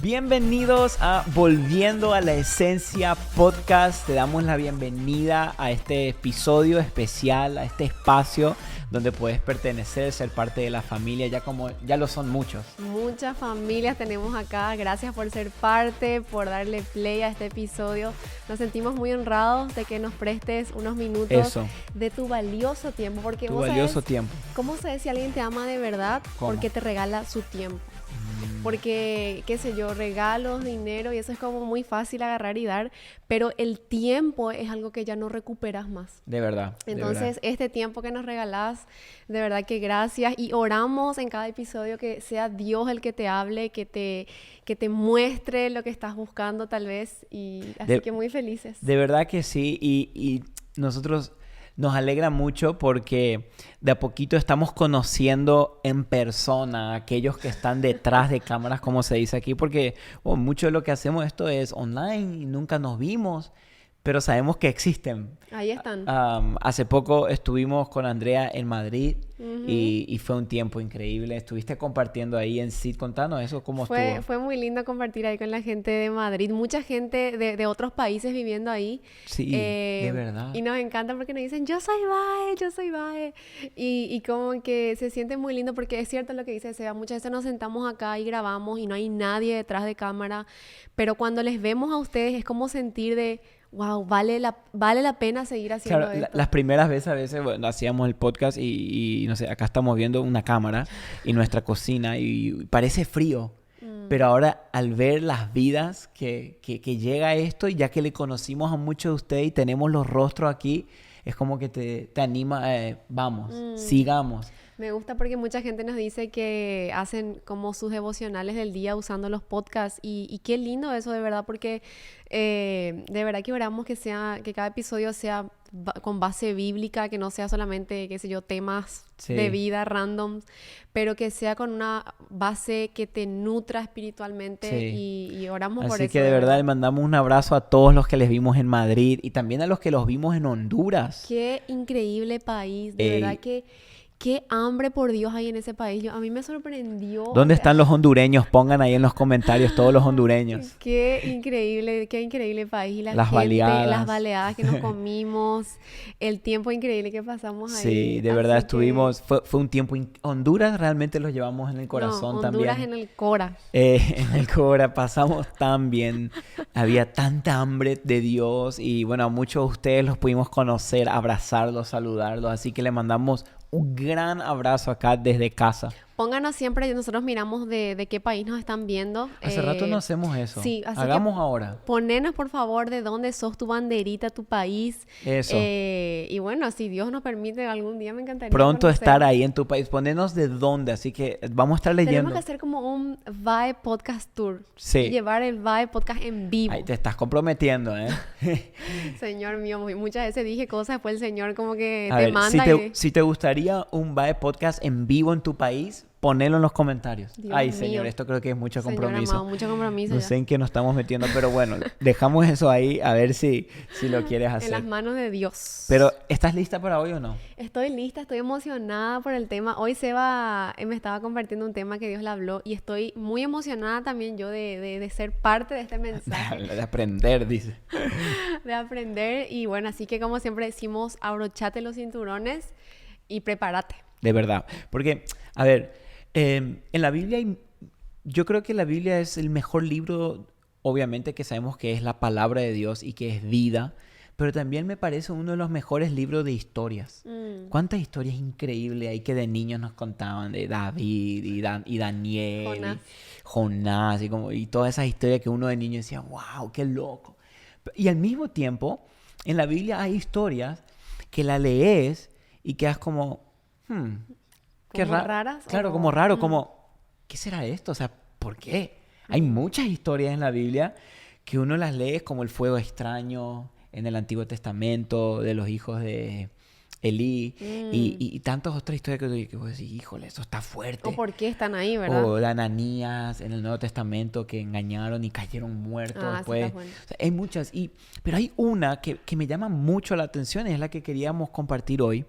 Bienvenidos a Volviendo a la Esencia Podcast. Te damos la bienvenida a este episodio especial, a este espacio donde puedes pertenecer, ser parte de la familia, ya lo son muchos. Muchas familias tenemos acá. Gracias por ser parte, por darle play a este episodio. Nos sentimos muy honrados de que nos prestes unos minutos de tu valioso tiempo. Porque tu valioso tiempo. ¿Cómo sabes si alguien te ama de verdad? ¿Cómo? Porque te regala su tiempo. Porque, qué sé yo, regalos, dinero, y eso es como muy fácil agarrar y dar, pero el tiempo es algo que ya no recuperas más. De verdad. Entonces, este tiempo que nos regalás, de verdad que gracias, y oramos en cada episodio que sea Dios el que te hable, que te muestre lo que estás buscando tal vez, y así que muy felices. De verdad que sí, y nosotros... Nos alegra mucho porque de a poquito estamos conociendo en persona a aquellos que están detrás de cámaras, como se dice aquí, porque mucho de lo que hacemos esto es online y nunca nos vimos, pero sabemos que existen. Ahí están. Hace poco estuvimos con Andrea en Madrid y fue un tiempo increíble. Estuviste compartiendo ahí en CID. Contanos eso, ¿cómo estuvo? Fue muy lindo compartir ahí con la gente de Madrid. Mucha gente de otros países viviendo ahí. Sí, de verdad. Y nos encanta porque nos dicen, yo soy Bae. Y como que se siente muy lindo porque es cierto lo que dice Seba. Muchas veces nos sentamos acá y grabamos y no hay nadie detrás de cámara. Pero cuando les vemos a ustedes es como sentir de... Wow, vale la pena seguir haciendo esto. Las primeras veces, a veces, hacíamos el podcast y no sé, acá estamos viendo una cámara y nuestra cocina y parece frío. Pero ahora, al ver las vidas que llega esto, y ya que le conocimos a muchos de ustedes y tenemos los rostros aquí, es como que te anima, vamos, sigamos. Me gusta porque mucha gente nos dice que hacen como sus devocionales del día usando los podcasts y qué lindo eso de verdad porque de verdad que oramos que cada episodio sea con base bíblica, que no sea solamente, qué sé yo, temas de vida random, pero que sea con una base que te nutra espiritualmente y oramos por eso. Así que de verdad le mandamos un abrazo a todos los que les vimos en Madrid y también a los que los vimos en Honduras. Qué increíble país, de verdad que... Qué hambre por Dios hay en ese país. A mí me sorprendió. ¿Dónde están los hondureños? Pongan ahí en los comentarios todos los hondureños. Qué increíble país. Y las baleadas que nos comimos, el tiempo increíble que pasamos ahí. Sí, de verdad estuvimos, fue un tiempo, Honduras realmente los llevamos en el corazón también. Honduras en el Cora. En el Cora, pasamos tan bien, había tanta hambre de Dios y bueno, a muchos de ustedes los pudimos conocer, abrazarlos, saludarlos, así que le mandamos un gran abrazo acá desde casa. Pónganos siempre, nosotros miramos de qué país nos están viendo. Hace rato no hacemos eso. Sí, así hagamos ahora. Ponenos, por favor, de dónde sos, tu banderita, tu país. Eso. Y bueno, si Dios nos permite, algún día me encantaría pronto conocer. Estar ahí en tu país. Ponenos de dónde, así que vamos a estar leyendo. Tenemos que hacer como un Vibe Podcast Tour. Sí. Y llevar el Vibe Podcast en vivo. Ay, te estás comprometiendo, ¿eh? Señor mío, muchas veces dije cosas, después el Señor como que a te ver, manda. Si te gustaría un Vibe Podcast en vivo en tu país, ponelo en los comentarios. Dios Ay, mío. Señor, esto creo que es mucho compromiso. Señor amado, mucho compromiso. No sé en qué nos estamos metiendo, pero bueno, dejamos eso ahí a ver si lo quieres hacer. En las manos de Dios. Pero, ¿estás lista para hoy o no? Estoy lista, estoy emocionada por el tema. Hoy Seba me estaba compartiendo un tema que Dios le habló y estoy muy emocionada también yo de ser parte de este mensaje. De aprender, dice. De aprender y bueno, así que como siempre decimos, abrochate los cinturones y prepárate. De verdad, porque, a ver... en la Biblia, yo creo que la Biblia es el mejor libro, obviamente que sabemos que es la palabra de Dios y que es vida, pero también me parece uno de los mejores libros de historias. ¿Cuántas historias increíbles hay que de niños nos contaban de David y Daniel, Jonás y todas esas historias que uno de niño decía, wow, qué loco. Y al mismo tiempo, en la Biblia hay historias que la lees y quedas como, qué raras. Claro, como raro, como, ¿qué será esto? O sea, ¿por qué? Hay muchas historias en la Biblia que uno las lee como el fuego extraño en el Antiguo Testamento, de los hijos de Elí, y tantas otras historias que vos decís, híjole, eso está fuerte. O por qué están ahí, ¿verdad? O de Ananías en el Nuevo Testamento que engañaron y cayeron muertos después. Sí, está bueno. O sea, hay muchas, pero hay una que me llama mucho la atención, y es la que queríamos compartir hoy,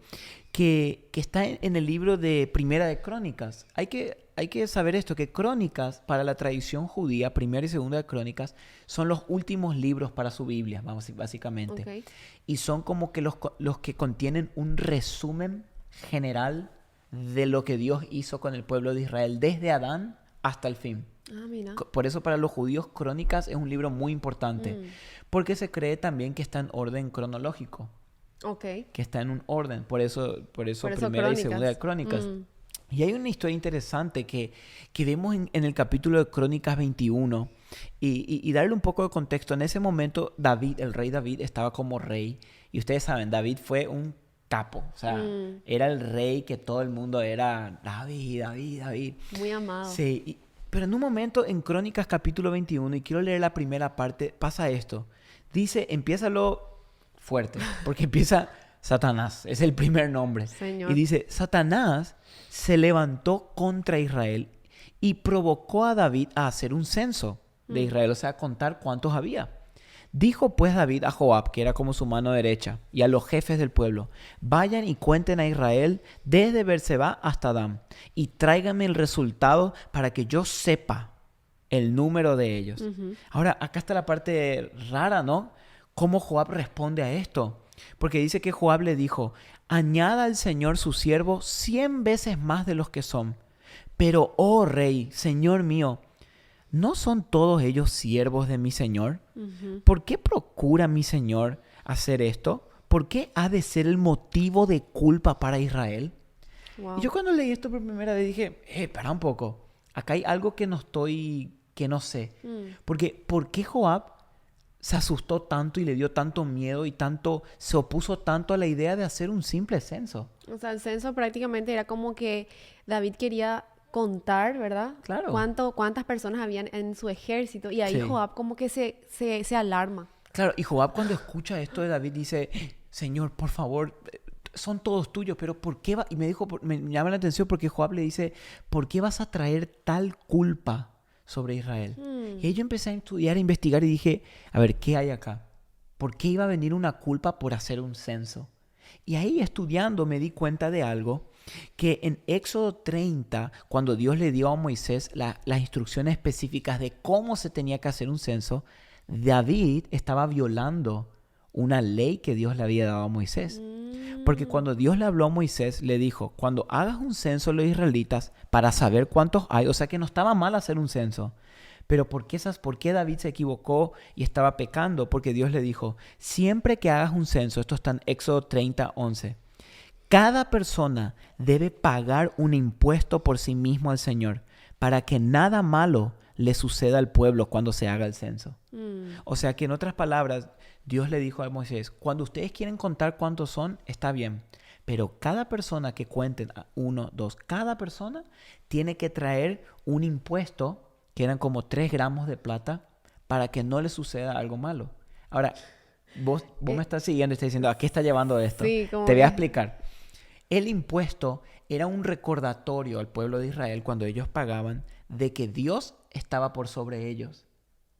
que está en el libro de Primera de Crónicas. Hay que hay que saber esto, que Crónicas, para la tradición judía, Primera y Segunda de Crónicas, son los últimos libros para su Biblia, vamos, básicamente. Ok. Y son como que los que contienen un resumen general de lo que Dios hizo con el pueblo de Israel, desde Adán hasta el fin. Ah, mira. Por eso para los judíos Crónicas es un libro muy importante, porque se cree también que está en orden cronológico, Ok. que está en un orden, por eso Por eso Primera y Segunda de Crónicas. Crónicas. Y hay una historia interesante que vemos en el capítulo de Crónicas 21 y darle un poco de contexto. En ese momento David, el rey David, estaba como rey y ustedes saben, David fue un capo, o sea, era el rey que todo el mundo era David, David, David. Muy amado. Sí, pero en un momento en Crónicas capítulo 21, y quiero leer la primera parte, pasa esto. Dice, empiézalo fuerte, porque empieza Satanás, es el primer nombre. Señor. Y dice, Satanás se levantó contra Israel y provocó a David a hacer un censo de Israel, o sea, contar cuántos había. Dijo pues David a Joab, que era como su mano derecha, y a los jefes del pueblo, vayan y cuenten a Israel desde Berseba hasta Dan, y tráiganme el resultado para que yo sepa el número de ellos. Ahora, acá está la parte rara, ¿no? ¿Cómo Joab responde a esto? Porque dice que Joab le dijo, añada al Señor su siervo 100 veces más de los que son. Pero, oh rey, Señor mío, ¿no son todos ellos siervos de mi Señor? ¿Por qué procura mi Señor hacer esto? ¿Por qué ha de ser el motivo de culpa para Israel? Wow. Y yo cuando leí esto por primera vez dije, para un poco, acá hay algo que no sé. Porque, ¿por qué Joab se asustó tanto y le dio tanto miedo y se opuso tanto a la idea de hacer un simple censo? O sea, el censo prácticamente era como que David quería contar, ¿verdad? Claro. Cuántas personas habían en su ejército. Y ahí Sí. Joab como que se alarma. Claro, y Joab cuando escucha esto de David dice, Señor, por favor, son todos tuyos, pero ¿por qué va? Y me llama la atención porque Joab le dice, ¿por qué vas a traer tal culpa sobre Israel? Y ahí yo empecé a estudiar, a investigar y dije, a ver, ¿qué hay acá? ¿Por qué iba a venir una culpa por hacer un censo? Y ahí estudiando me di cuenta de algo, que en Éxodo 30, cuando Dios le dio a Moisés las instrucciones específicas de cómo se tenía que hacer un censo, David estaba violando una ley que Dios le había dado a Moisés. Porque cuando Dios le habló a Moisés, le dijo, cuando hagas un censo de los israelitas para saber cuántos hay, o sea que no estaba mal hacer un censo, pero ¿por qué David se equivocó y estaba pecando? Porque Dios le dijo, siempre que hagas un censo, esto está en Éxodo 30, 11, cada persona debe pagar un impuesto por sí mismo al Señor para que nada malo le suceda al pueblo cuando se haga el censo. O sea que en otras palabras, Dios le dijo a Moisés, cuando ustedes quieren contar cuántos son, está bien, pero cada persona que cuenten, 1, 2, cada persona tiene que traer un impuesto que eran como 3 gramos de plata para que no le suceda algo malo. Ahora, vos me estás siguiendo y estás diciendo, ¿a qué está llevando esto? Sí, como Te voy a que- explicar. El impuesto era un recordatorio al pueblo de Israel cuando ellos pagaban de que Dios estaba por sobre ellos,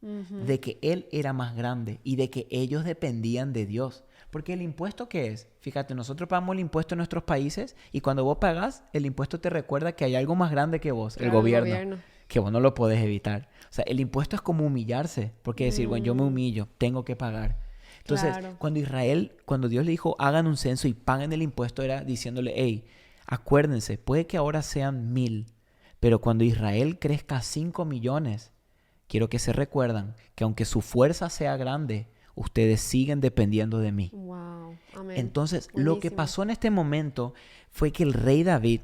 de que Él era más grande y de que ellos dependían de Dios. Porque el impuesto, ¿qué es? Fíjate, nosotros pagamos el impuesto en nuestros países y cuando vos pagás, el impuesto te recuerda que hay algo más grande que vos, el Claro, el gobierno, gobierno. que vos no lo podés evitar. O sea, el impuesto es como humillarse, porque decir, bueno, yo me humillo, tengo que pagar. Entonces, Claro. cuando Dios le dijo, hagan un censo y paguen el impuesto, era diciéndole, hey, acuérdense, puede que ahora sean 1000, pero cuando Israel crezca a 5 millones, quiero que se recuerdan que aunque su fuerza sea grande, ustedes siguen dependiendo de mí. Wow. Amén. Entonces, lo que Buenísimo. pasó en este momento fue que el rey David,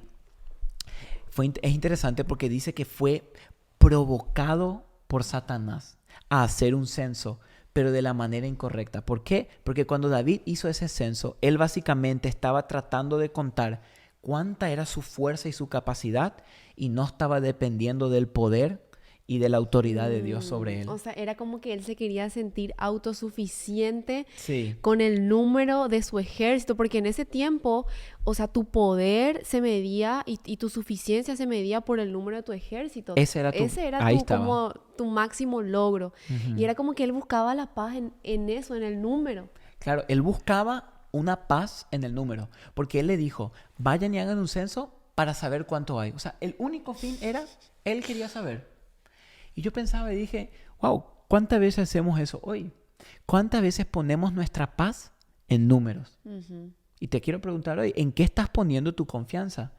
es interesante porque dice que fue provocado por Satanás a hacer un censo, pero de la manera incorrecta. ¿Por qué? Porque cuando David hizo ese censo, él básicamente estaba tratando de contar cuánta era su fuerza y su capacidad y no estaba dependiendo del poder y de la autoridad de Dios sobre él. O sea, era como que él se quería sentir autosuficiente Sí, con el número de su ejército, porque en ese tiempo, o sea, tu poder se medía y tu suficiencia se medía por el número de tu ejército. Ese era ahí estaba. como tu máximo logro. Y era como que él buscaba la paz en eso, en el número. Claro, él buscaba una paz en el número, porque él le dijo, vayan y hagan un censo para saber cuánto hay. O sea, el único fin era, él quería saber. Y yo pensaba y dije, wow, ¿cuántas veces hacemos eso hoy? ¿Cuántas veces ponemos nuestra paz en números? Y te quiero preguntar hoy, ¿en qué estás poniendo tu confianza?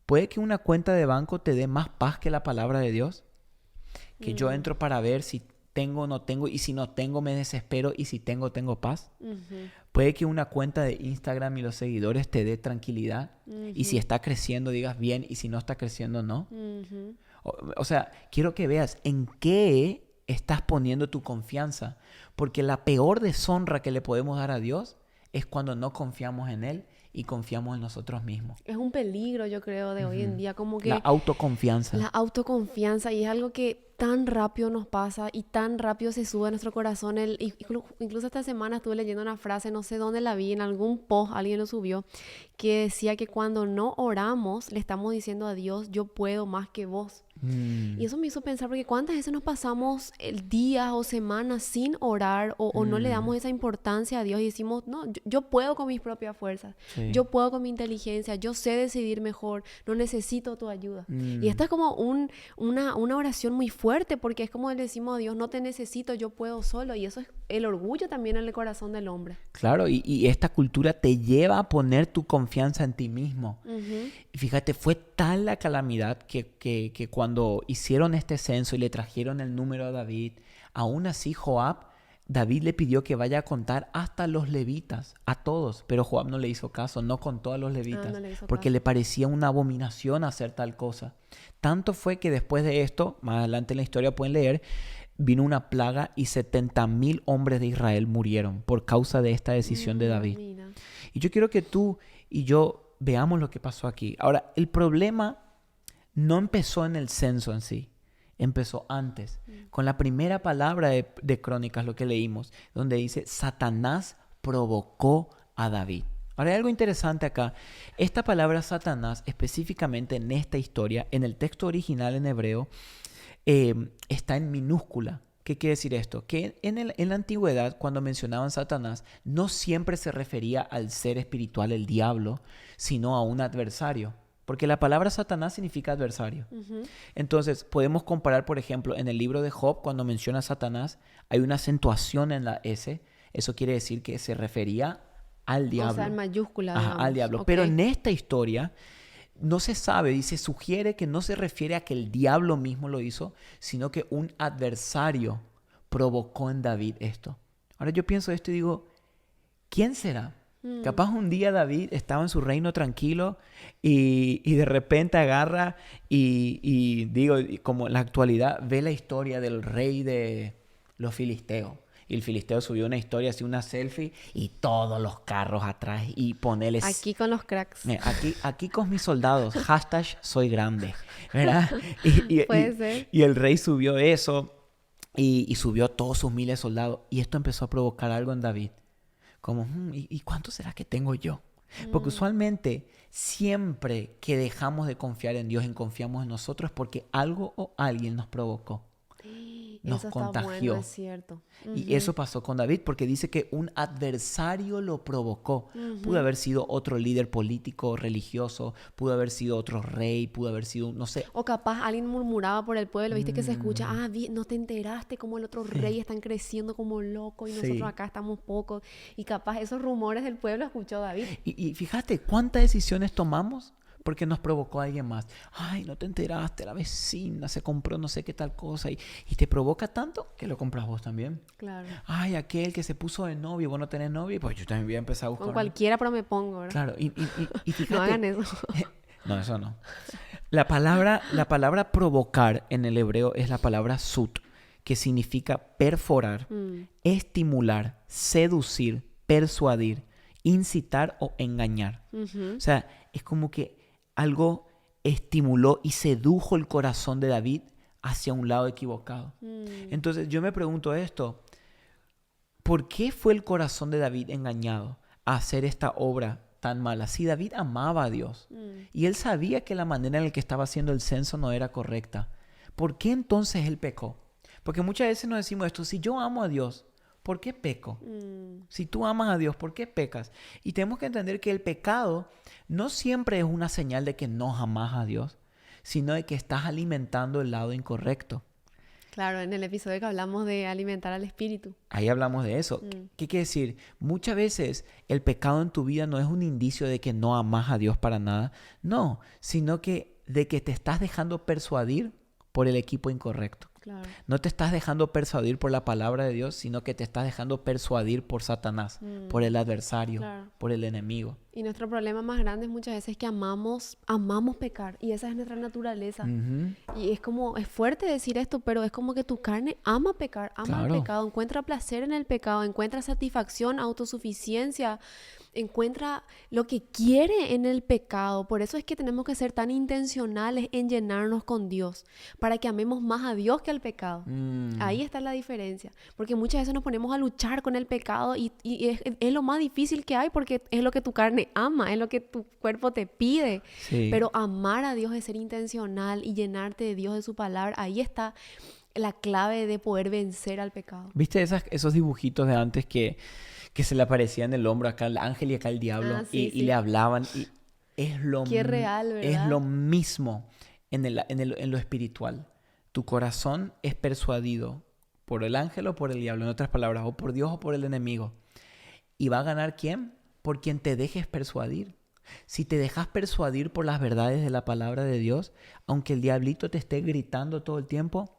¿Puede que una cuenta de banco te dé más paz que la palabra de Dios? Que yo entro para ver si tengo o no tengo, y si no tengo me desespero, y si tengo, tengo paz. Puede que una cuenta de Instagram y los seguidores te dé tranquilidad, y si está creciendo digas bien, y si no está creciendo no. O sea, quiero que veas en qué estás poniendo tu confianza, porque la peor deshonra que le podemos dar a Dios es cuando no confiamos en Él y confiamos en nosotros mismos. Es un peligro, yo creo, de hoy en día, como que La autoconfianza. la autoconfianza, y es algo que tan rápido nos pasa y tan rápido se sube a nuestro corazón. Incluso esta semana estuve leyendo una frase, no sé dónde la vi, en algún post alguien lo subió, que decía que cuando no oramos le estamos diciendo a Dios, yo puedo más que vos. Y eso me hizo pensar, porque cuántas veces nos pasamos días o semanas sin orar o no le damos esa importancia a Dios y decimos, no, yo puedo con mis propias fuerzas, Sí. yo puedo con mi inteligencia, yo sé decidir mejor, no necesito tu ayuda. Y esta es como una oración muy fuerte, porque es como le decimos a Dios, no te necesito, yo puedo solo. Y eso es el orgullo también en el corazón del hombre. Claro, y esta cultura te lleva a poner tu confianza en ti mismo. Y fíjate, fue tal la calamidad que cuando hicieron este censo y le trajeron el número a David, aún así David le pidió que vaya a contar hasta los levitas, a todos, pero Joab no le hizo caso, no contó a los levitas, no le hizo porque caso. le parecía una abominación hacer tal cosa. Tanto fue que después de esto, más adelante en la historia pueden leer, vino una plaga y 70,000 hombres de Israel murieron por causa de esta decisión de David. Mira. Y yo quiero que tú y yo veamos lo que pasó aquí. Ahora, el problema no empezó en el censo en sí, empezó antes, con la primera palabra de Crónicas, lo que leímos, donde dice, Satanás provocó a David. Ahora, hay algo interesante acá. Esta palabra Satanás, específicamente en esta historia, en el texto original en hebreo, está en minúscula. ¿Qué quiere decir esto? Que en la antigüedad, cuando mencionaban Satanás, no siempre se refería al ser espiritual, el diablo, sino a un adversario. Porque la palabra Satanás significa adversario. Entonces, podemos comparar, por ejemplo, en el libro de Job, cuando menciona Satanás, hay una acentuación en la S. Eso quiere decir que se refería al diablo. O sea, en mayúscula, Ajá, digamos. al diablo. Ok. Pero en esta historia no se sabe y se sugiere que no se refiere a que el diablo mismo lo hizo, sino que un adversario provocó en David esto. Ahora yo pienso esto y digo, ¿quién será? Capaz un día David estaba en su reino tranquilo y de repente agarra y digo, como en la actualidad, ve la historia del rey de los filisteos. Y el filisteo subió una historia, así una selfie, y todos los carros atrás y ponerles... Aquí con los cracks. Aquí con mis soldados, hashtag soy grande, ¿verdad? Puede ser. Y el rey subió eso y subió todos sus miles de soldados. Y esto empezó a provocar algo en David. Como, ¿y cuánto será que tengo yo? Porque usualmente siempre que dejamos de confiar en Dios y confiamos en nosotros es porque algo o alguien nos provocó. Nos Eso está contagió. bueno, es cierto. Y eso pasó con David porque dice que un adversario lo provocó. Pudo haber sido otro líder político, religioso, pudo haber sido otro rey, pudo haber sido, no sé. O capaz alguien murmuraba por el pueblo, viste que se escucha, no te enteraste cómo el otro rey están creciendo como loco y nosotros Sí. acá estamos pocos. Y capaz esos rumores del pueblo escuchó David. Y fíjate, ¿cuántas decisiones tomamos? Porque nos provocó a alguien más. Ay, no te enteraste, la vecina se compró no sé qué tal cosa. Y te provoca tanto que lo compras vos también. Claro. Ay, aquel que se puso de novio, vos no tenés novio, pues yo también voy a empezar a buscar. Con cualquiera, pero me pongo, ¿verdad? Claro, y fíjate. No hagan eso. No, eso no. La palabra provocar en el hebreo es la palabra sut, que significa perforar, estimular, seducir, persuadir, incitar o engañar. O sea, es como que algo estimuló y sedujo el corazón de David hacia un lado equivocado. Entonces yo me pregunto esto, ¿por qué fue el corazón de David engañado a hacer esta obra tan mala? Si David amaba a Dios y él sabía que la manera en la que estaba haciendo el censo no era correcta, ¿por qué entonces él pecó? Porque muchas veces nos decimos esto, si yo amo a Dios, ¿por qué peco? Si tú amas a Dios, ¿por qué pecas? Y tenemos que entender que el pecado no siempre es una señal de que no amas a Dios, sino de que estás alimentando el lado incorrecto. Claro, en el episodio que hablamos de alimentar al espíritu. Ahí hablamos de eso. ¿Qué quiere decir? Muchas veces el pecado en tu vida no es un indicio de que no amas a Dios para nada. No, sino que de que te estás dejando persuadir por el equipo incorrecto. Claro. No te estás dejando persuadir por la palabra de Dios, sino que te estás dejando persuadir por Satanás, por el adversario, Claro. por el enemigo. Y nuestro problema más grande muchas veces es que amamos pecar. Y esa es nuestra naturaleza. Y es fuerte decir esto, pero es como que tu carne ama pecar, ama el pecado, encuentra placer en el pecado, encuentra satisfacción, autosuficiencia, encuentra lo que quiere en el pecado. Por eso es que tenemos que ser tan intencionales en llenarnos con Dios, para que amemos más a Dios que al pecado. Ahí está la diferencia. Porque muchas veces nos ponemos a luchar con el pecado y es lo más difícil que hay, porque es lo que tu carne ama, es lo que tu cuerpo te pide. Sí. Pero amar a Dios es ser intencional y llenarte de Dios, de su palabra. Ahí está la clave de poder vencer al pecado. ¿Viste esos dibujitos de antes que se le aparecía en el hombro acá el ángel y acá el diablo y le hablaban? Y es lo Qué real, ¿verdad? Es lo mismo en lo espiritual. Tu corazón es persuadido por el ángel o por el diablo, en otras palabras, o por Dios o por el enemigo. ¿Y va a ganar quién? Por quien te dejes persuadir. Si te dejas persuadir por las verdades de la palabra de Dios, aunque el diablito te esté gritando todo el tiempo,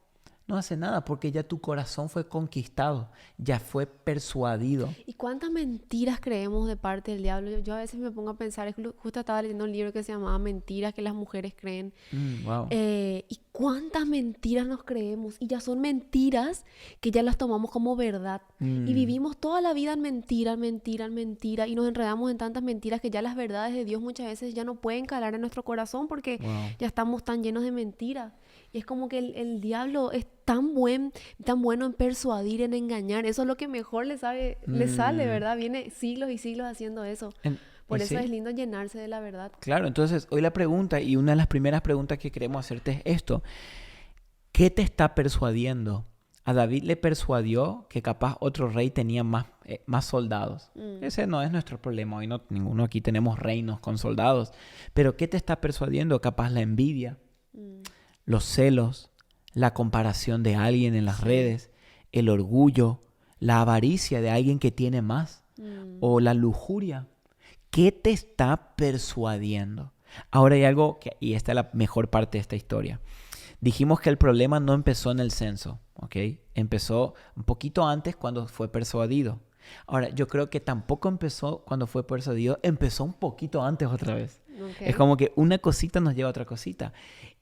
no hace nada, porque ya tu corazón fue conquistado, ya fue persuadido. ¿Y cuántas mentiras creemos de parte del diablo? Yo a veces me pongo a pensar, justo estaba leyendo un libro que se llamaba Mentiras que las mujeres creen. Wow. Y cuántas mentiras nos creemos. Y ya son mentiras que ya las tomamos como verdad. Y vivimos toda la vida en mentira, y nos enredamos en tantas mentiras que ya las verdades de Dios muchas veces ya no pueden calar en nuestro corazón, porque ya estamos tan llenos de mentiras. Y es como que el diablo es tan bueno en persuadir, en engañar. Eso es lo que mejor le sale, ¿verdad? Viene siglos y siglos haciendo eso. Por eso es lindo llenarse de la verdad. Claro, entonces hoy la pregunta, y una de las primeras preguntas que queremos hacerte es esto. ¿Qué te está persuadiendo? A David le persuadió que capaz otro rey tenía más soldados. Ese no es nuestro problema. Hoy ninguno aquí tenemos reinos con soldados. Pero ¿qué te está persuadiendo? Capaz la envidia, los celos, la comparación de alguien en las redes, el orgullo, la avaricia de alguien que tiene más, o la lujuria. ¿Qué te está persuadiendo? Ahora hay algo, y esta es la mejor parte de esta historia. Dijimos que el problema no empezó en el censo, ¿ok? Empezó un poquito antes cuando fue persuadido. Ahora, yo creo que tampoco empezó cuando fue persuadido, empezó un poquito antes otra vez. Okay. Es como que una cosita nos lleva a otra cosita.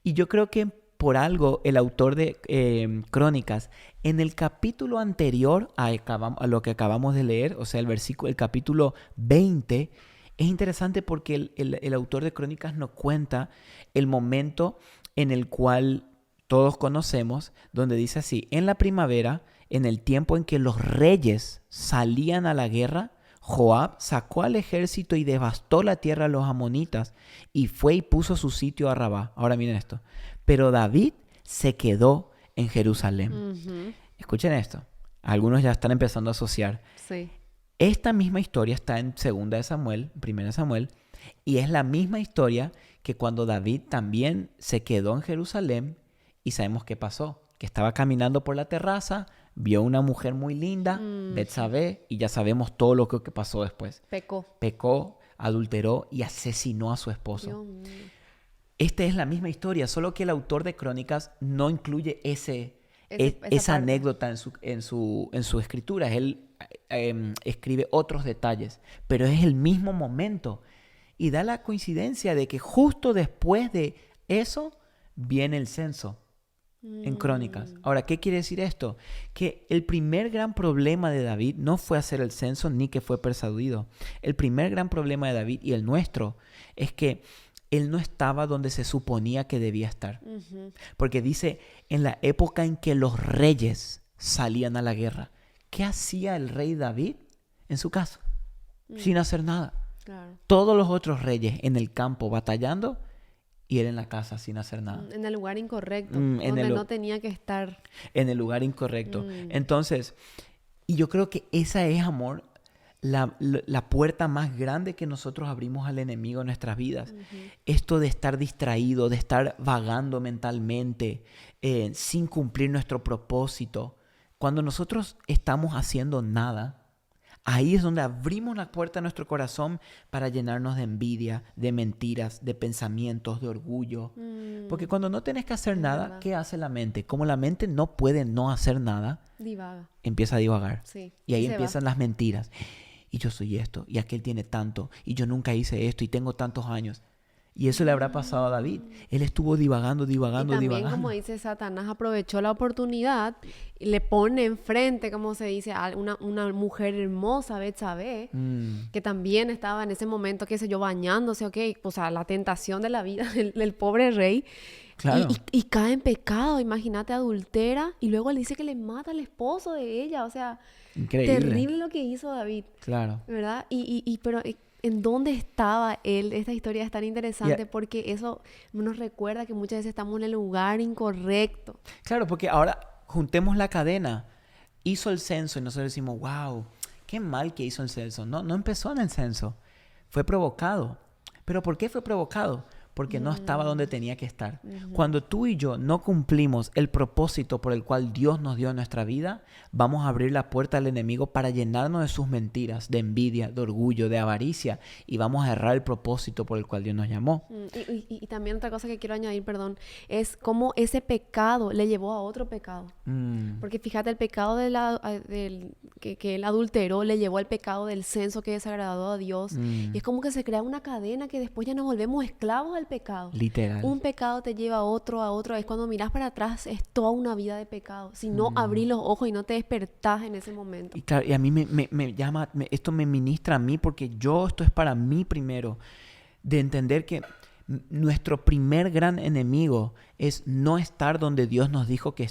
Y yo creo que por algo el autor de Crónicas, en el capítulo anterior a lo que acabamos de leer, o sea, el capítulo 20, es interesante porque el autor de Crónicas nos cuenta el momento en el cual todos conocemos, donde dice así: en la primavera, en el tiempo en que los reyes salían a la guerra, Joab sacó al ejército y devastó la tierra de los amonitas y fue y puso su sitio a Rabá. Ahora miren esto. Pero David se quedó en Jerusalén. Escuchen esto. Algunos ya están empezando a asociar. Sí. Esta misma historia está en 2 de Samuel, 1 de Samuel, y es la misma historia que cuando David también se quedó en Jerusalén y sabemos qué pasó. Que estaba caminando por la terraza, vio una mujer muy linda, Betsabé, y ya sabemos todo lo que pasó después. Pecó, adulteró y asesinó a su esposo. Esta es la misma historia, solo que el autor de Crónicas no incluye esa anécdota en su escritura. Él escribe otros detalles, pero es el mismo momento. Y da la coincidencia de que justo después de eso viene el censo. En Crónicas. Ahora, ¿qué quiere decir esto? Que el primer gran problema de David no fue hacer el censo ni que fue persuadido. El primer gran problema de David y el nuestro es que él no estaba donde se suponía que debía estar. Porque dice, en la época en que los reyes salían a la guerra, ¿qué hacía el rey David en su casa? Sin hacer nada. Claro. Todos los otros reyes en el campo batallando y él en la casa sin hacer nada. En el lugar incorrecto, donde no tenía que estar. En el lugar incorrecto. Entonces, Y yo creo que esa es, amor, la puerta más grande que nosotros abrimos al enemigo en nuestras vidas. Esto de estar distraído, de estar vagando mentalmente, sin cumplir nuestro propósito. Cuando nosotros estamos haciendo nada, ahí es donde abrimos la puerta a nuestro corazón para llenarnos de envidia, de mentiras, de pensamientos, de orgullo. Porque cuando no tenés que hacer nada, verdad. ¿qué hace la mente? Como la mente no puede no hacer nada, Divaga. empieza a divagar. Sí. Y ahí se va. empiezan las mentiras. Y yo soy esto, y aquel tiene tanto, y yo nunca hice esto, y tengo tantos años. Y eso le habrá pasado a David. Él estuvo divagando, Y divagando, también, divagando. como dice Satanás, aprovechó la oportunidad y le pone enfrente, como se dice, a una mujer hermosa, Betsabé, que también estaba en ese momento, qué sé yo, bañándose, ok, o sea, la tentación de la vida del pobre rey. Claro. Y cae en pecado, imagínate, adultera, y luego le dice que le mata al esposo de ella, o sea, Increíble. terrible lo que hizo David, Claro. ¿verdad? Pero ¿en dónde estaba él? Esta historia es tan interesante porque eso nos recuerda que muchas veces estamos en el lugar incorrecto. Claro, porque ahora juntemos la cadena. Hizo el censo y nosotros decimos, wow, qué mal que hizo el censo. No, no empezó en el censo. Fue provocado. ¿Pero por qué fue provocado? Porque no estaba donde tenía que estar. Cuando tú y yo no cumplimos el propósito por el cual Dios nos dio en nuestra vida, vamos a abrir la puerta al enemigo para llenarnos de sus mentiras, de envidia, de orgullo, de avaricia, y vamos a errar el propósito por el cual Dios nos llamó. Y también otra cosa que quiero añadir, perdón, es cómo ese pecado le llevó a otro pecado. Porque fíjate, el pecado que él adulteró le llevó al pecado del censo que desagradó a Dios. Y es como que se crea una cadena que después ya nos volvemos esclavos del pecado. Literal. Un pecado te lleva a otro, a otro. Es cuando miras para atrás, es toda una vida de pecado. Si no abrís los ojos y no te despertás en ese momento. Y claro, y a mí me llama, esto me ministra a mí porque esto es para mí primero, de entender que nuestro primer gran enemigo es no estar donde Dios nos dijo que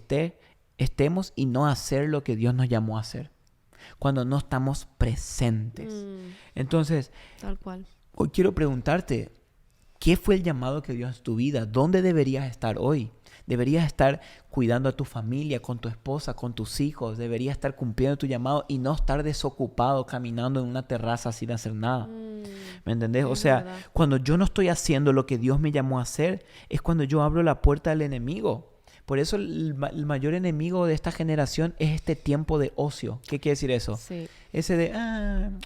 estemos y no hacer lo que Dios nos llamó a hacer. Cuando no estamos presentes. Entonces, Tal cual. hoy quiero preguntarte, ¿qué fue el llamado que dio en tu vida? ¿Dónde deberías estar hoy? Deberías estar cuidando a tu familia, con tu esposa, con tus hijos. Deberías estar cumpliendo tu llamado y no estar desocupado caminando en una terraza sin hacer nada. ¿Me entendés? O sea, verdad. cuando yo no estoy haciendo lo que Dios me llamó a hacer, es cuando yo abro la puerta al enemigo. Por eso el mayor enemigo de esta generación es este tiempo de ocio. ¿Qué quiere decir eso? Sí. Ese de,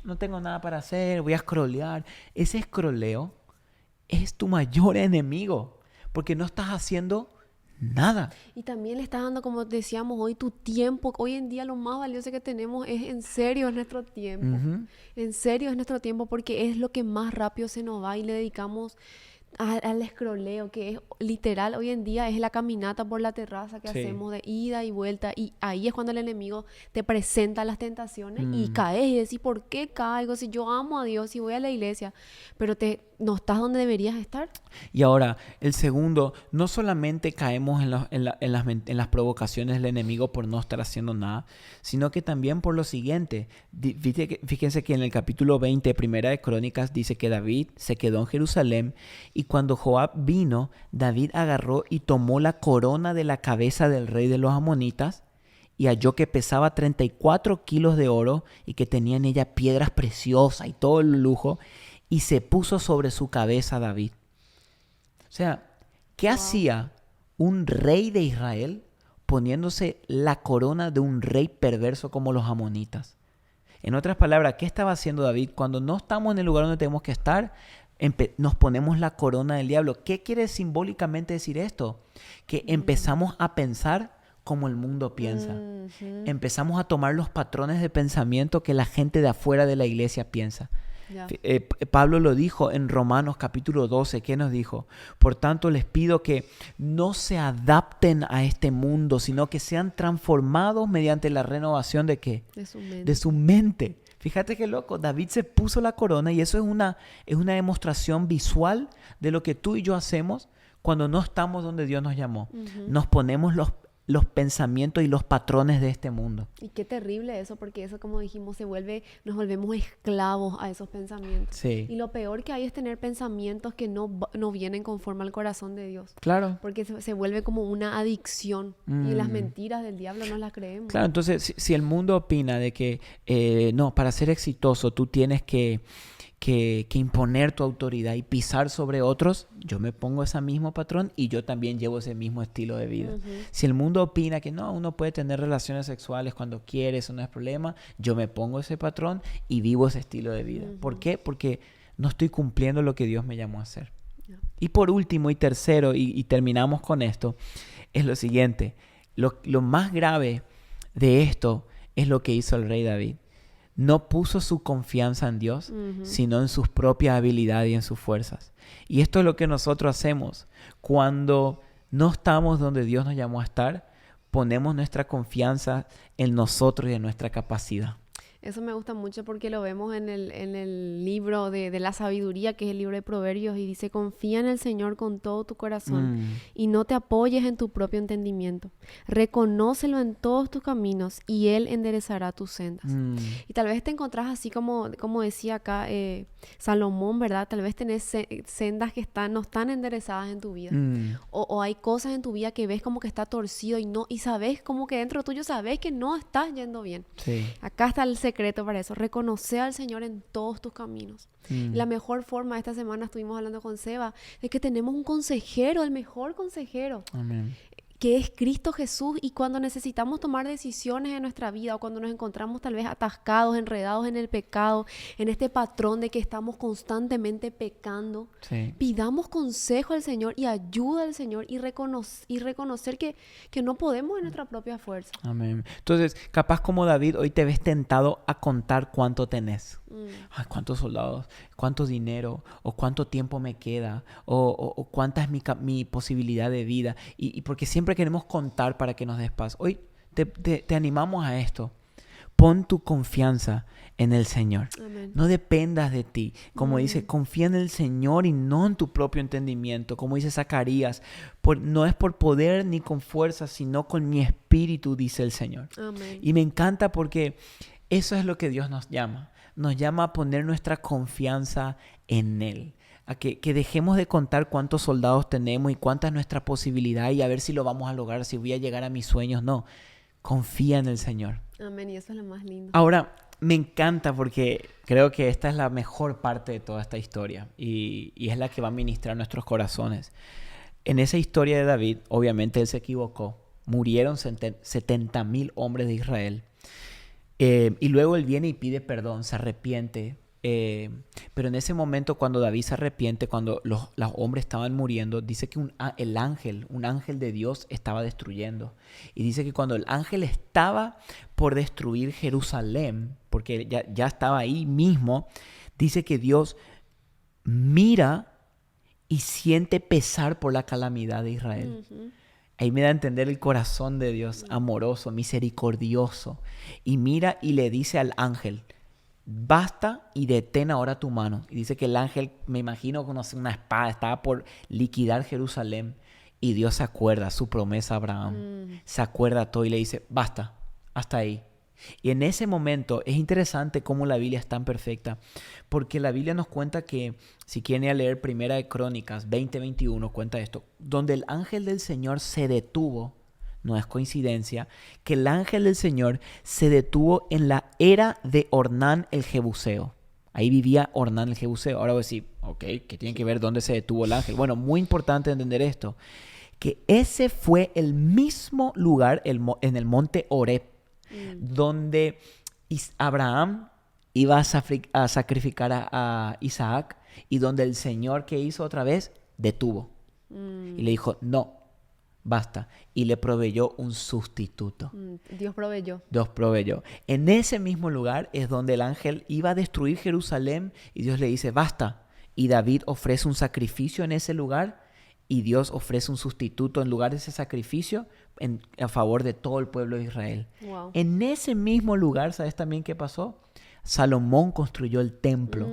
no tengo nada para hacer, voy a scrollear. Ese escroleo es tu mayor enemigo, porque no estás haciendo nada. Y también le estás dando, como decíamos hoy, tu tiempo. Hoy en día lo más valioso que tenemos es en serio es nuestro tiempo. En serio es nuestro tiempo porque es lo que más rápido se nos va y le dedicamos al escroleo, que es literal hoy en día es la caminata por la terraza que Sí. hacemos de ida y vuelta, y ahí es cuando el enemigo te presenta las tentaciones y caes y decís, ¿por qué caigo? Si yo amo a Dios y voy a la iglesia, pero no estás donde deberías estar. Y ahora, el segundo, no solamente caemos en las provocaciones del enemigo por no estar haciendo nada, sino que también por lo siguiente. Fíjense que en el capítulo 20, Primera de Crónicas, dice que David se quedó en Jerusalén y cuando Joab vino, David agarró y tomó la corona de la cabeza del rey de los amonitas y halló que pesaba 34 kilos de oro y que tenía en ella piedras preciosas y todo el lujo, y se puso sobre su cabeza David. O sea, ¿qué hacía un rey de Israel poniéndose la corona de un rey perverso como los amonitas? En otras palabras, ¿qué estaba haciendo David? Cuando no estamos en el lugar donde tenemos que estar, nos ponemos la corona del diablo. ¿Qué quiere simbólicamente decir esto? Que empezamos a pensar como el mundo piensa. Empezamos a tomar los patrones de pensamiento que la gente de afuera de la iglesia piensa. Ya. Pablo lo dijo en Romanos capítulo 12. ¿Qué nos dijo? Por tanto, les pido que no se adapten a este mundo, sino que sean transformados mediante la renovación ¿de qué? De su mente. De su mente. Fíjate qué loco. David se puso la corona y eso es una demostración visual de lo que tú y yo hacemos cuando no estamos donde Dios nos llamó. Nos ponemos los pensamientos y los patrones de este mundo. Y qué terrible eso, porque eso, como dijimos, nos volvemos esclavos a esos pensamientos. Sí. Y lo peor que hay es tener pensamientos que no vienen conforme al corazón de Dios. Claro. Porque se vuelve como una adicción. Y las mentiras del diablo no las creemos. Claro, entonces si el mundo opina de que no, para ser exitoso tú tienes que imponer tu autoridad y pisar sobre otros, yo me pongo ese mismo patrón y yo también llevo ese mismo estilo de vida. Si el mundo opina que no, uno puede tener relaciones sexuales cuando quiere, eso no es problema, yo me pongo ese patrón y vivo ese estilo de vida. ¿Por qué? Porque no estoy cumpliendo lo que Dios me llamó a hacer. Y por último y tercero, y terminamos con esto, es lo siguiente. Lo más grave de esto es lo que hizo el rey David. No puso su confianza en Dios, sino en sus propias habilidades y en sus fuerzas. Y esto es lo que nosotros hacemos. Cuando no estamos donde Dios nos llamó a estar, ponemos nuestra confianza en nosotros y en nuestra capacidad. Eso me gusta mucho porque lo vemos en el libro de la sabiduría, que es el libro de Proverbios, y dice: confía en el Señor con todo tu corazón y no te apoyes en tu propio entendimiento. Reconócelo en todos tus caminos y Él enderezará tus sendas. Y tal vez te encontrás así como decía acá Salomón, ¿verdad? Tal vez tenés sendas que no están enderezadas en tu vida. O hay cosas en tu vida que ves como que está torcido y sabes como que dentro tuyo sabes que no estás yendo bien. Sí. Acá está el secreto para eso: reconocer al Señor en todos tus caminos. La mejor forma, esta semana estuvimos hablando con Seba, es que tenemos un consejero, el mejor consejero. Amén. Que es Cristo Jesús, y cuando necesitamos tomar decisiones en nuestra vida, o cuando nos encontramos tal vez atascados, enredados en el pecado, en este patrón de que estamos constantemente pecando, Sí. pidamos consejo al Señor y ayuda al Señor y reconocer que no podemos en nuestra propia fuerza. Amén. Entonces, capaz como David, hoy te ves tentado a contar cuánto tenés. Ay, cuántos soldados, cuánto dinero, o cuánto tiempo me queda, o cuánta es mi posibilidad de vida. Y porque siempre queremos contar para que nos des paz. Hoy te animamos a esto. Pon tu confianza en el Señor. Amén. No dependas de ti. Como dice, confía en el Señor y no en tu propio entendimiento. Como dice Zacarías, no es por poder ni con fuerza, sino con mi espíritu, dice el Señor. Amén. Y me encanta porque eso es lo que Dios nos llama. Nos llama a poner nuestra confianza en Él. A que dejemos de contar cuántos soldados tenemos y cuánta es nuestra posibilidad y a ver si lo vamos a lograr, si voy a llegar a mis sueños. No, confía en el Señor. Amén, y eso es lo más lindo. Ahora, me encanta porque creo que esta es la mejor parte de toda esta historia y es la que va a ministrar nuestros corazones. En esa historia de David, obviamente él se equivocó. Murieron 70,000 hombres de Israel. Y luego él viene y pide perdón, se arrepiente. Pero en ese momento, cuando David se arrepiente, cuando los hombres estaban muriendo, dice que un ángel de Dios estaba destruyendo. Y dice que cuando el ángel estaba por destruir Jerusalén, porque ya estaba ahí mismo, dice que Dios mira y siente pesar por la calamidad de Israel. Ahí me da a entender el corazón de Dios, amoroso, misericordioso. Y mira y le dice al ángel: basta y detén ahora tu mano. Y dice que el ángel, me imagino con una espada, estaba por liquidar Jerusalén. Y Dios se acuerda su promesa a Abraham. Se acuerda todo y le dice: basta, hasta ahí. Y en ese momento es interesante cómo la Biblia es tan perfecta, porque la Biblia nos cuenta que, si quieren ir a leer Primera de Crónicas 20:21, cuenta esto: donde el ángel del Señor se detuvo. No es coincidencia que el ángel del Señor se detuvo en la era de Ornán el Jebuseo. Ahí vivía Ornán el Jebuseo. Ahora voy a decir, ok, ¿qué tiene que ver dónde se detuvo el ángel? Bueno, muy importante entender esto, que ese fue el mismo lugar en el monte Horeb, donde Abraham iba a sacrificar a Isaac, y donde el Señor, ¿qué hizo otra vez? Detuvo. Y le dijo: no, basta. Y le proveyó un sustituto. Dios proveyó. Dios proveyó. En ese mismo lugar es donde el ángel iba a destruir Jerusalén y Dios le dice: basta. Y David ofrece un sacrificio en ese lugar y Dios ofrece un sustituto en lugar de ese sacrificio a favor de todo el pueblo de Israel. Wow. En ese mismo lugar, ¿sabes también qué pasó? Salomón construyó el templo,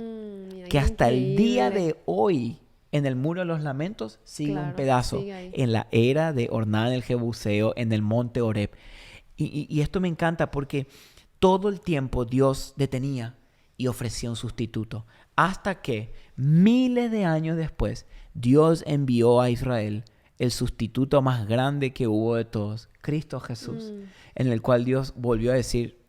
que hasta el día de hoy En el Muro de los Lamentos sigue un Claro, pedazo. sigue ahí. En la era de Ornán el Jebuseo, en el monte Horeb. Y esto me encanta porque todo el tiempo Dios detenía y ofrecía un sustituto. Hasta que miles de años después, Dios envió a Israel el sustituto más grande que hubo de todos, Cristo Jesús, en el cual Dios volvió a decir,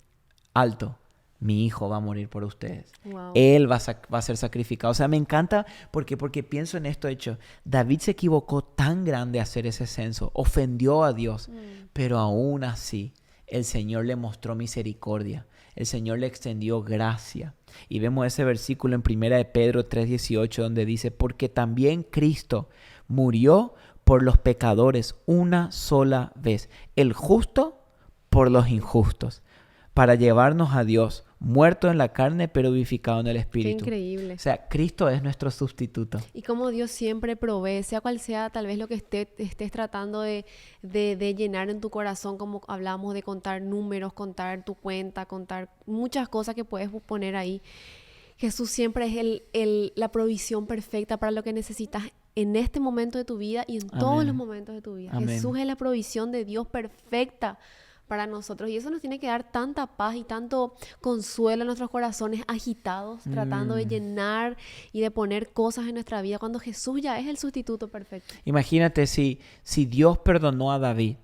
alto, mi hijo va a morir por ustedes. Wow. Él va a ser sacrificado. O sea, me encanta porque pienso en esto hecho. David se equivocó tan grande a hacer ese censo, ofendió a Dios, pero aún así el Señor le mostró misericordia. El Señor le extendió gracia. Y vemos ese versículo en 1 de Pedro 3:18 donde dice, porque también Cristo murió por los pecadores una sola vez, el justo por los injustos, para llevarnos a Dios, muerto en la carne, pero vivificado en el Qué Espíritu. increíble. O sea, Cristo es nuestro sustituto. Y como Dios siempre provee, sea cual sea tal vez lo que estés tratando de llenar en tu corazón, como hablamos de contar números, contar tu cuenta, contar muchas cosas que puedes poner ahí. Jesús siempre es la provisión perfecta para lo que necesitas en este momento de tu vida y en todos Amén. los momentos de tu vida. Amén. Jesús es la provisión de Dios perfecta para nosotros y eso nos tiene que dar tanta paz y tanto consuelo en nuestros corazones agitados, tratando de llenar y de poner cosas en nuestra vida cuando Jesús ya es el sustituto perfecto. Imagínate si Dios perdonó a David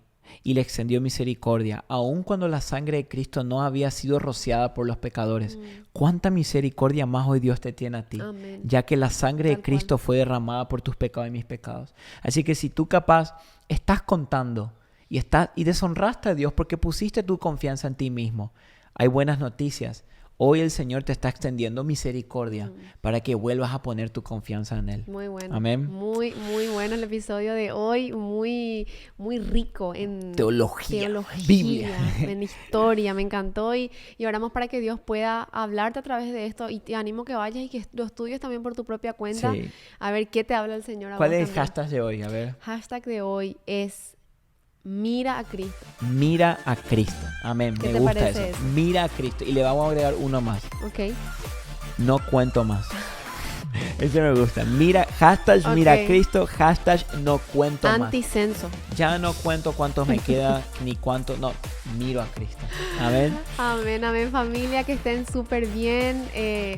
y le extendió misericordia, aun cuando la sangre de Cristo no había sido rociada por los pecadores. ¿Cuánta misericordia más hoy Dios te tiene a ti? Amén. Ya que la sangre de Tal Cristo fue derramada por tus pecados y mis pecados. Así que si tú capaz estás contando y deshonraste a Dios porque pusiste tu confianza en ti mismo, hay buenas noticias. Hoy el Señor te está extendiendo misericordia para que vuelvas a poner tu confianza en Él. Muy bueno. Amén. Muy, muy bueno el episodio de hoy. Muy, muy rico en Teología, Biblia. en historia. Me encantó y oramos para que Dios pueda hablarte a través de esto. Y te animo que vayas y que lo estudies también por tu propia cuenta. Sí. A ver qué te habla el Señor a ¿Cuál vos es el también. hashtag de hoy? A ver. Hashtag de hoy es mira a Cristo. Mira a Cristo. Amén. ¿Qué Me te gusta parece eso. eso? Mira a Cristo. Y le vamos a agregar uno más. ¿Ok? No cuento más. Ese me gusta. Mira, hashtag mira a Ok. Cristo, hashtag no cuento más. Anticenso. Ya no cuento cuántos me queda ni cuánto. No, miro a Cristo. Amén. Amén, amén, familia, que estén súper bien.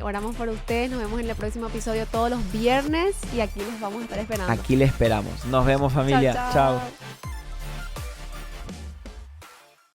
Oramos por ustedes. Nos vemos en el próximo episodio todos los viernes y aquí los vamos a estar esperando. Aquí le esperamos. Nos vemos, familia. Chao, Chao. chao.